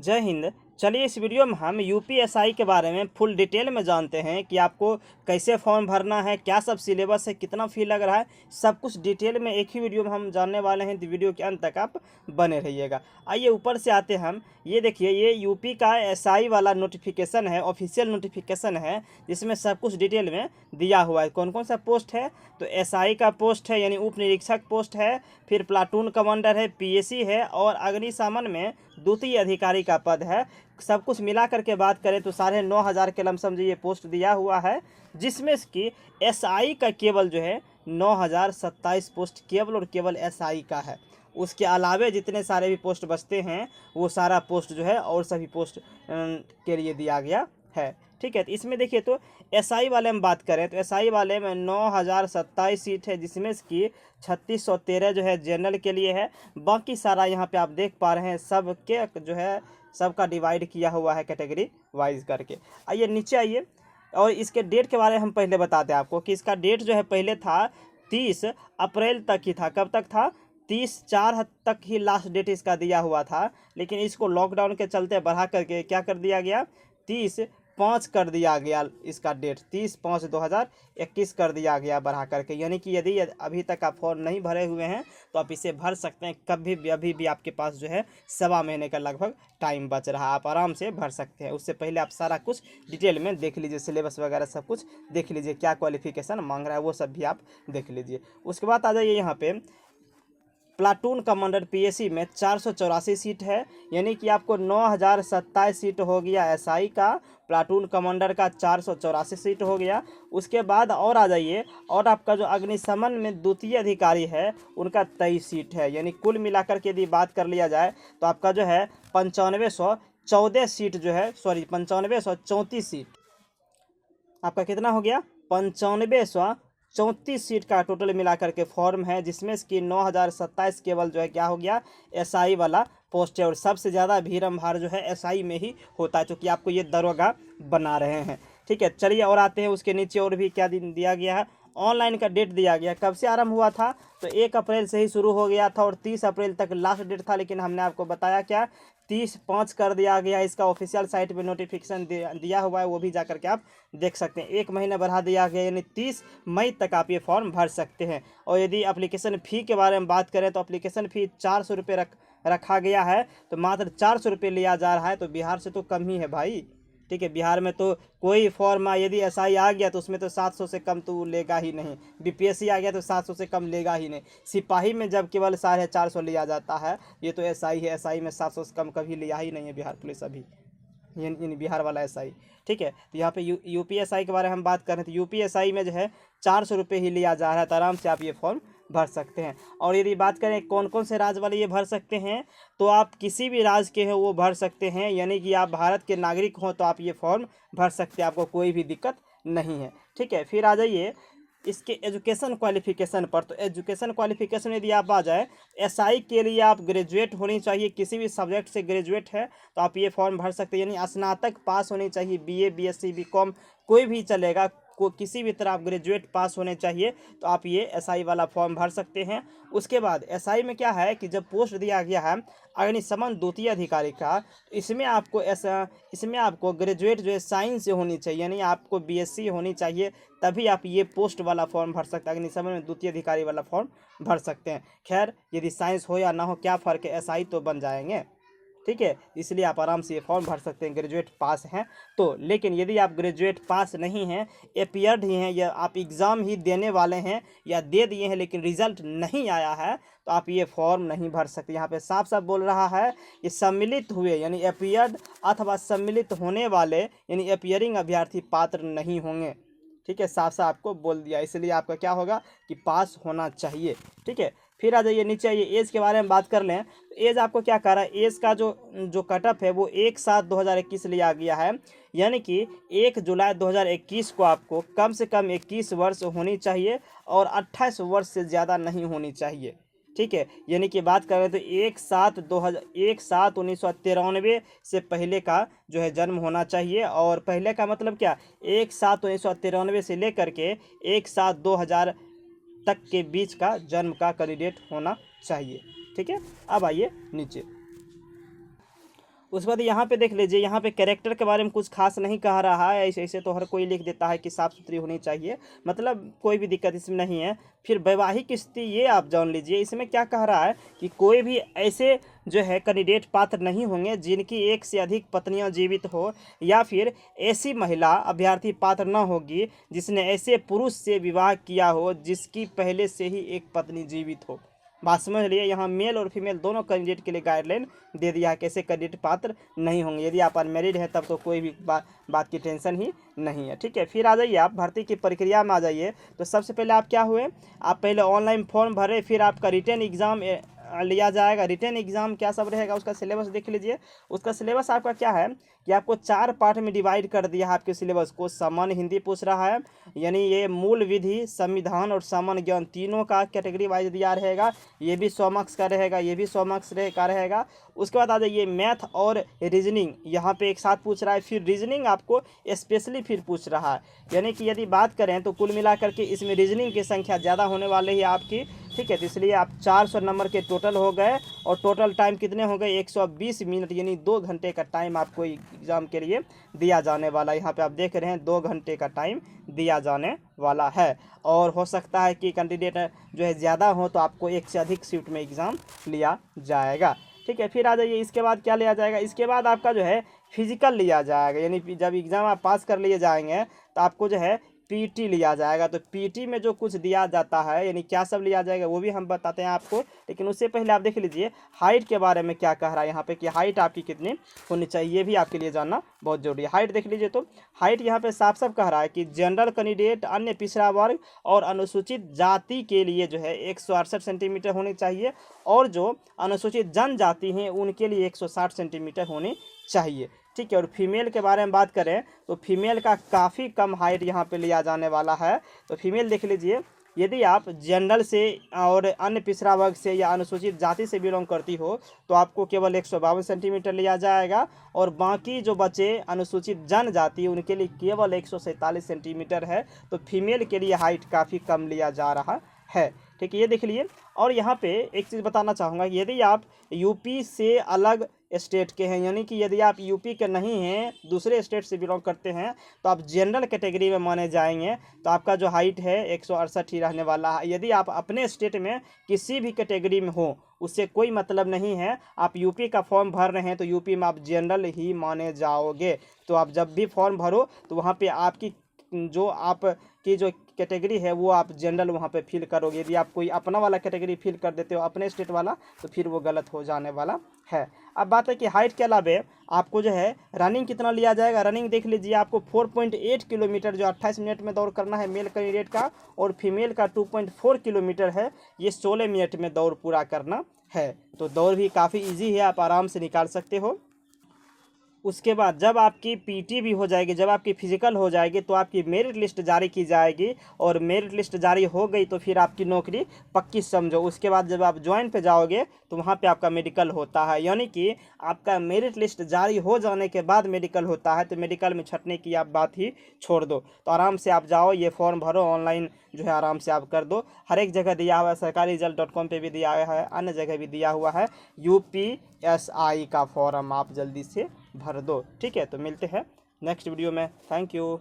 जय हिंद। चलिए इस वीडियो में हम यूपीएसआई के बारे में फुल डिटेल में जानते हैं कि आपको कैसे फॉर्म भरना है, क्या सब सिलेबस है, कितना फ़ी लग रहा है, सब कुछ डिटेल में एक ही वीडियो में हम जानने वाले हैं। तो वीडियो के अंत तक आप बने रहिएगा। आइए ऊपर से आते हैं हम। ये देखिए, ये यूपी का एसआई वाला नोटिफिकेशन है, ऑफिशियल नोटिफिकेशन है, जिसमें सब कुछ डिटेल में दिया हुआ है। कौन कौन सा पोस्ट है, तो एसआई का पोस्ट है यानी उप निरीक्षक पोस्ट है, फिर प्लाटून कमांडर है, पीएसी है, और अग्निशमन में द्वितीय अधिकारी का पद है। सब कुछ मिला करके बात करें तो 9,500 के लमसम जो ये पोस्ट दिया हुआ है, जिसमें कि एसआई का केवल जो है 9,027 पोस्ट केवल और केवल एसआई का है। उसके अलावे जितने सारे भी पोस्ट बचते हैं वो सारा पोस्ट जो है और सभी पोस्ट के लिए दिया गया है। ठीक है, तो इसमें देखिए, तो एसआई वाले में बात करें तो एसआई वाले में 9,027 सीट है, जिसमें कि 3613 जो है जनरल के लिए है। बाकी सारा यहाँ पे आप देख पा रहे हैं सबके जो है सबका डिवाइड किया हुआ है कैटेगरी वाइज करके। आइए नीचे आइए, और इसके डेट के बारे में हम पहले बताते हैं आपको कि इसका डेट जो है पहले था 30 अप्रैल तक ही था। कब तक था? 30/4 तक ही लास्ट डेट इसका दिया हुआ था, लेकिन इसको लॉकडाउन के चलते बढ़ा करके क्या कर दिया गया, 30/5 कर दिया गया। इसका डेट 30/5/2021 कर दिया गया बढ़ा करके। यानी कि यदि अभी तक आप फॉर्म नहीं भरे हुए हैं तो आप इसे भर सकते हैं कभी भी, अभी भी आपके पास जो है 1.25 महीने का लगभग टाइम बच रहा है, आप आराम से भर सकते हैं। उससे पहले आप सारा कुछ डिटेल में देख लीजिए, सिलेबस वगैरह सब कुछ देख लीजिए, क्या क्वालिफिकेशन मांग रहा है वो सब भी आप देख लीजिए। उसके बाद आ जाइए यहाँ पे, प्लाटून कमांडर पीएसी में 484 सीट है, यानी कि आपको 9,027 सीट हो गया एसआई का, प्लाटून कमांडर का 484 सीट हो गया। उसके बाद और आ जाइए, और आपका जो अग्निशमन में द्वितीय अधिकारी है उनका 23 सीट है, यानी कुल मिलाकर के यदि बात कर लिया जाए तो आपका जो है 9514 सीट जो है, सॉरी 9534 सीट आपका कितना हो गया, 9534 सीट का टोटल मिलाकर के फॉर्म है, जिसमें कि 9,027 केवल जो है क्या हो गया, एसआई वाला पोस्ट है। और सबसे ज़्यादा भीड़भाड़ जो है एसआई में ही होता है, क्योंकि आपको ये दरोगा बना रहे हैं। ठीक है, चलिए और आते हैं उसके नीचे, और भी क्या दिया गया है। ऑनलाइन का डेट दिया गया, कब से आरंभ हुआ था, तो 1 अप्रैल से ही शुरू हो गया था और 30 अप्रैल तक लास्ट डेट था, लेकिन हमने आपको बताया क्या, 30/5 कर दिया गया। इसका ऑफिशियल साइट पे नोटिफिकेशन दिया हुआ है, वो भी जाकर के आप देख सकते हैं। 1 महीना बढ़ा दिया गया, यानी 30 मई तक आप ये फॉर्म भर सकते हैं। और यदि एप्लीकेशन फ़ी के बारे में बात करें तो एप्लीकेशन फ़ी 400 रुपये रखा गया है, तो मात्र 400 रुपये लिया जा रहा है, तो बिहार से तो कम ही है भाई। ठीक है, बिहार में तो कोई फॉर्म यदि एसआई आ गया तो उसमें तो 700 से कम तो लेगा ही नहीं, बीपीएससी आ गया तो 700 से कम लेगा ही नहीं। सिपाही में जब केवल 450 लिया जाता है, ये तो एसआई है, एसआई में 700 से कम कभी लिया ही नहीं है बिहार पुलिस अभी, यानी बिहार वाला एसआई। ठीक है, तो यहाँ पे यूपीएसआई के बारे में हम बात करें तो यूपीएसआई में जो है 400 रुपये ही लिया जा रहा है, तो आराम से आप ये फॉर्म भर सकते हैं। और यदि बात करें कौन कौन से राज्य वाले ये भर सकते हैं, तो आप किसी भी राज्य के हैं वो भर सकते हैं, यानी कि आप भारत के नागरिक हो तो आप ये फॉर्म भर सकते हैं, आपको कोई भी दिक्कत नहीं है। ठीक है, फिर आ जाइए इसके एजुकेशन क्वालिफिकेशन पर। तो एजुकेशन क्वालिफिकेशन यदि आप आ जाए, एसआई के लिए आप ग्रेजुएट होनी चाहिए, किसी भी सब्जेक्ट से ग्रेजुएट है तो आप ये फॉर्म भर सकते हैं, यानी स्नातक पास होनी चाहिए, बीए बीएससी बीकॉम कोई भी चलेगा, किसी भी तरह आप ग्रेजुएट पास होने चाहिए, तो आप ये एसआई वाला फॉर्म भर सकते हैं। उसके बाद एसआई में क्या है कि जब पोस्ट दिया गया है अग्निशमन द्वितीय अधिकारी का, तो इसमें आपको ग्रेजुएट जो है साइंस से होनी चाहिए, यानी आपको बीएससी होनी चाहिए, तभी आप ये पोस्ट वाला फॉर्म भर सकते हैं, अग्निशमन में द्वितीय अधिकारी वाला फॉर्म भर सकते हैं। खैर यदि साइंस हो या ना हो क्या फ़र्क है, एसआई तो बन जाएंगे। ठीक है, इसलिए आप आराम से ये फॉर्म भर सकते हैं ग्रेजुएट पास हैं तो। लेकिन यदि आप ग्रेजुएट पास नहीं हैं, अपियर्ड ही हैं, या आप एग्ज़ाम ही देने वाले हैं या दे दिए हैं लेकिन रिजल्ट नहीं आया है, तो आप ये फॉर्म नहीं भर सकते। यहाँ पे साफ साफ बोल रहा है, ये सम्मिलित हुए यानी अपियर्ड अथवा सम्मिलित होने वाले यानी अपियरिंग अभ्यर्थी पात्र नहीं होंगे। ठीक है, साफ साफ आपको बोल दिया, इसलिए आपका क्या होगा कि पास होना चाहिए। ठीक है, फिर आ जाइए नीचे आइए, एज के बारे में बात कर लें तो एज आपको क्या कह रहा है, एज का जो कटअप है वो 1/7/2021 लिया गया है, यानी कि 1 जुलाई 2021 को आपको कम से कम 21 वर्ष होनी चाहिए और 28 वर्ष से ज़्यादा नहीं होनी चाहिए। ठीक है, यानी कि बात करें तो 1/7/1993 से पहले का जो है जन्म होना चाहिए, और पहले का मतलब क्या, 1/7/1993 से लेकर के 1/7/2000 तक के बीच का जन्म का कैंडिडेट होना चाहिए। ठीक है, अब आइए नीचे, उसके बाद यहाँ पे देख लीजिए, यहाँ पे कैरेक्टर के बारे में कुछ खास नहीं कह रहा है, ऐसे ऐसे तो हर कोई लिख देता है कि साफ़ सुथरी होनी चाहिए, मतलब कोई भी दिक्कत इसमें नहीं है। फिर वैवाहिक स्थिति ये आप जान लीजिए, इसमें क्या कह रहा है कि कोई भी ऐसे जो है कैंडिडेट पात्र नहीं होंगे जिनकी एक से अधिक पत्नियां जीवित हो, या फिर ऐसी महिला अभ्यर्थी पात्र न होगी जिसने ऐसे पुरुष से विवाह किया हो जिसकी पहले से ही एक पत्नी जीवित हो। बात समझ लिए, यहाँ मेल और फीमेल दोनों कैंडिडेट के लिए गाइडलाइन दे दिया है कैसे कैंडिडेट पात्र नहीं होंगे। यदि आप अनमेरिड हैं तब तो कोई भी बात की टेंशन ही नहीं है। ठीक है, फिर आ जाइए आप भर्ती की प्रक्रिया में आ जाइए। तो सबसे पहले आप क्या हुए, आप पहले ऑनलाइन फॉर्म भरे, फिर आपका रिटन एग्ज़ाम लिया जाएगा। रिटन एग्ज़ाम क्या सब रहेगा उसका सिलेबस देख लीजिए। उसका सिलेबस आपका क्या है कि आपको 4 पार्ट में डिवाइड कर दिया है आपके सिलेबस को। सामान्य हिंदी पूछ रहा है, यानी ये मूल विधि, संविधान और सामान्य ज्ञान तीनों का कैटेगरी वाइज दिया रहेगा। ये भी 100 मार्क्स का रहेगा, ये भी 100 मार्क्स का रहेगा। उसके बाद आ जाइए मैथ और रीजनिंग, यहाँ पे एक साथ पूछ रहा है। फिर रीजनिंग आपको स्पेशली फिर पूछ रहा है, यानी कि यदि बात करें तो कुल मिलाकर के इसमें रीजनिंग की संख्या ज़्यादा होने वाली है आपकी। ठीक है, तो इसलिए आप 400 नंबर के टोटल हो गए, और टोटल टाइम कितने हो गए 120 मिनट, यानी 2 घंटे का टाइम आपको एग्ज़ाम के लिए दिया जाने वाला है। यहाँ पे आप देख रहे हैं 2 घंटे का टाइम दिया जाने वाला है। और हो सकता है कि कैंडिडेट जो है ज़्यादा हो तो आपको 1 से अधिक शिफ्ट में एग्ज़ाम लिया जाएगा। ठीक है, फिर आ जाइए इसके बाद क्या लिया जाएगा, इसके बाद आपका जो है फिजिकल लिया जाएगा, यानी जब एग्ज़ाम आप पास कर लिए जाएंगे तो आपको जो है पीटी लिया जाएगा। तो पीटी में जो कुछ दिया जाता है, यानी क्या सब लिया जाएगा वो भी हम बताते हैं आपको, लेकिन उससे पहले आप देख लीजिए हाइट के बारे में क्या कह रहा है यहाँ पे कि हाइट आपकी कितनी होनी चाहिए, ये भी आपके लिए जानना बहुत जरूरी है। हाइट देख लीजिए, तो हाइट यहाँ पे साफ साफ कह रहा है कि जनरल कैंडिडेट, अन्य पिछड़ा वर्ग और अनुसूचित जाति के लिए जो है 168 सेंटीमीटर होनी चाहिए, और जो अनुसूचित जनजाति हैं उनके लिए 160 सेंटीमीटर होनी चाहिए। ठीक है, और फीमेल के बारे में बात करें तो फीमेल का काफ़ी कम हाइट यहाँ पे लिया जाने वाला है। तो फीमेल देख लीजिए, यदि आप जनरल से और अन्य पिछड़ा वर्ग से या अनुसूचित जाति से बिलोंग करती हो तो आपको केवल 152 सेंटीमीटर लिया जाएगा, और बाकी जो बचे अनुसूचित जनजाति उनके लिए केवल 147 सेंटीमीटर है। तो फीमेल के लिए हाइट काफ़ी कम लिया जा रहा है। ठीक है, ये देख लिए। और यहाँ पे एक चीज़ बताना चाहूँगा, यदि आप यूपी से अलग स्टेट के हैं, यानी कि यदि आप यूपी के नहीं हैं, दूसरे स्टेट से बिलोंग करते हैं, तो आप जनरल कैटेगरी में माने जाएंगे। तो आपका जो हाइट है 168 ही रहने वाला है। यदि आप अपने स्टेट में किसी भी कैटेगरी में हो उससे कोई मतलब नहीं है, आप यूपी का फॉर्म भर रहे हैं तो यूपी में आप जनरल ही माने जाओगे। तो आप जब भी फॉर्म भरो तो वहाँ पे आपकी जो कैटेगरी है वो आप जनरल वहाँ पे फिल करोगे। यदि आप कोई अपना वाला कैटेगरी फिल कर देते हो अपने स्टेट वाला तो फिर वो गलत हो जाने वाला है। अब बात है कि हाइट के अलावे आपको जो है रनिंग कितना लिया जाएगा। रनिंग देख लीजिए, आपको 4.8 किलोमीटर जो 28 मिनट में दौड़ करना है मेल कैंडिडेट का, और फीमेल का 2.4 किलोमीटर है, ये 16 मिनट में दौड़ पूरा करना है। तो दौड़ भी काफ़ी ईजी है, आप आराम से निकाल सकते हो। उसके बाद जब आपकी पीटी भी हो जाएगी, जब आपकी फिजिकल हो जाएगी तो आपकी मेरिट लिस्ट जारी की जाएगी, और मेरिट लिस्ट जारी हो गई तो फिर आपकी नौकरी पक्की समझो। उसके बाद जब आप ज्वाइन पे जाओगे तो वहाँ पे आपका मेडिकल होता है, यानी कि आपका मेरिट लिस्ट जारी हो जाने के बाद मेडिकल होता है। तो मेडिकल में छटने की आप बात ही छोड़ दो, तो आराम से आप जाओ, ये फॉर्म भरो, ऑनलाइन जो है आराम से आप कर दो। हर एक जगह दिया हुआ है, सरकारीरिजल्ट.com पे भी दिया हुआ है, अन्य जगह भी दिया हुआ है। UPSI का फॉर्म आप जल्दी से भर दो। ठीक है, तो मिलते हैं नेक्स्ट वीडियो में। Thank you.